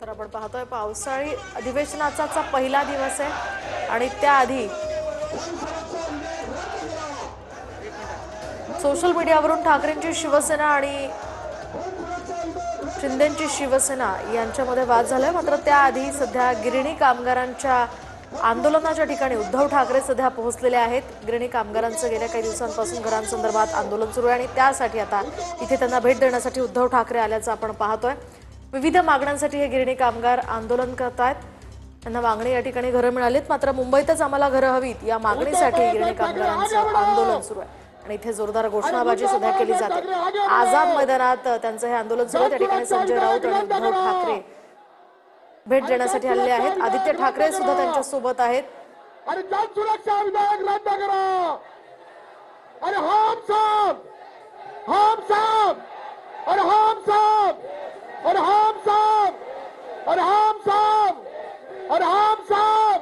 तर आपण पाहतोय पावसाळी अधिवेशनाचा पहिला दिवस आहे आणि त्याआधी सोशल मीडियावरून ठाकरेंची शिवसेना आणि शिंदेंची शिवसेना यांच्यामध्ये वाद झालाय। मात्र त्याआधी सध्या गिरणी कामगारांच्या आंदोलनाच्या ठिकाणी उद्धव ठाकरे सध्या पोहोचलेले आहेत। गिरणी कामगारांचं गेल्या काही दिवसांपासून घरांसंदर्भात आंदोलन सुरू आहे आणि त्यासाठी आता इथे त्यांना भेट देण्यासाठी उद्धव ठाकरे आल्याचं आपण पाहतोय। विविध मागण्यांसाठी हे गिरणी कामगार आंदोलन करतात। त्यांना मागणी या ठिकाणी घरं मिळालीत, मात्र मुंबईतच आम्हाला घरं हवीत या मागणीसाठी गिरणी कामगारांचं आंदोलन सुरू आहे आणि इथे जोरदार घोषणाबाजी सध्या केली जाते। आझाद मैदानात त्यांचं हे आंदोलन सुरू आहे। त्या ठिकाणी संजय राऊत आणि उद्धव ठाकरे भेट देण्यासाठी आले आहेत। आदित्य ठाकरे सुद्धा त्यांच्या सोबत आहेत। अरे जन सुरक्षा विधेयक रद्द करा। अरे हम सब अरे हम सब अरे हम सब अरे हम सब अरे हम सब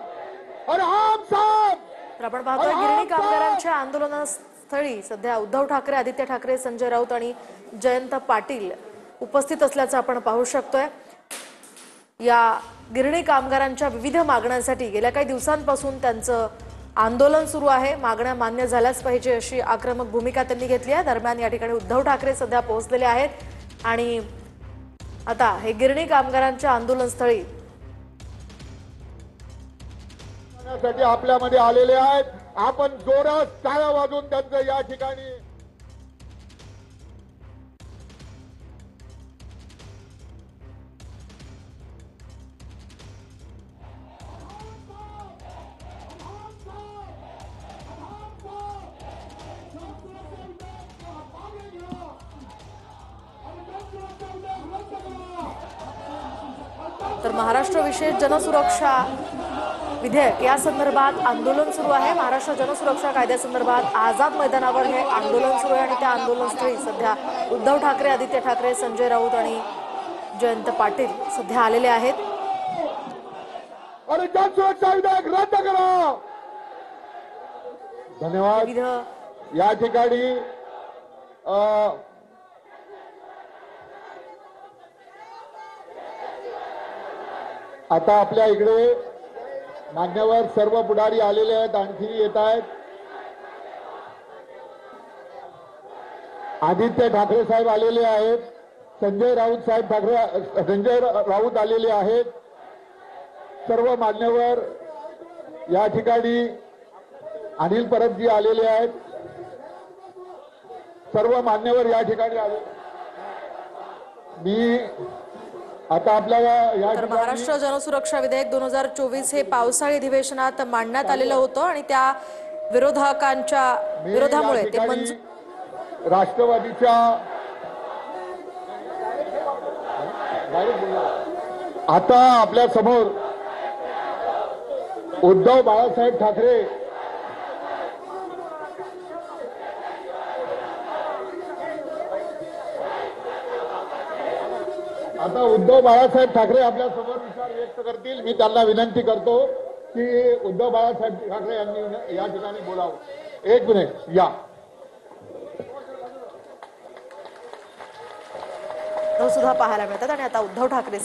अरे हम सब। तर आपण पाहतोय गिरणी कामगारांच्या आंदोलनास्थळी सध्या उद्धव ठाकरे, आदित्य ठाकरे, संजय राऊत आणि जयंत पाटील उपस्थित असल्याचं आपण पाहू शकतोय। या गिरणी कामगारांच्या विविध मागण्यांसाठी गेल्या काही दिवसांपासून त्यांचं आंदोलन सुरू आहे। मागण्या मान्य झाल्याच पाहिजे अशी आक्रमक भूमिका त्यांनी घेतली आहे। दरम्यान या ठिकाणी उद्धव ठाकरे सध्या पोहोचलेले आहेत आणि आता हे गिरणी कामगारांच्या आंदोलनस्थळी आपल्यामध्ये आलेले आहेत। आपण जोरात टाळ्या वाजवून त्यांचं या ठिकाणी तर महाराष्ट्र विशेष जनसुरक्षा विधेयक या संदर्भात आंदोलन सुरू आहे। महाराष्ट्र जनसुरक्षा कायद्यासंदर्भात आझाद मैदानावर हे आंदोलन सुरू आहे आणि त्या आंदोलनस्थळी सध्या उद्धव ठाकरे, आदित्य ठाकरे, संजय राऊत आणि जयंत पाटील सध्या आलेले आहेत। अरे जन सुरक्षा विधेयक रद्द करा। धन्यवाद। या ठिकाणी आता आपल्या इकडे मान्यवर सर्व पुढारी आलेले आहेत, आणखी येत आहेत। आदित्य ठाकरे साहेब आलेले आहेत, संजय राऊत आलेले आहेत। सर्व मान्यवर या ठिकाणी, अनिल परबजी आलेले आहेत। सर्व मान्यवर या ठिकाणी आले। मी आता आपल्याला तर महाराष्ट्र जनसुरक्षा विधेयक 2024 हे पावसाळी अधिवेशनात मांडण्यात आलेलं होतं आणि त्या विरोधकांच्या विरोधामुळे ते राष्ट्रवादीच्या आता आपल्या समोर उद्धव बाळासाहेब ठाकरे आपल्या समोर विचार व्यक्त करतील। मी त्यांना विनंती करतो की उद्धव बाळासाहेब ठाकरे यांनी या ठिकाणी बोलावं। एक मिनिट या। सुद्धा पाहायला मिळतात आणि आता उद्धव ठाकरे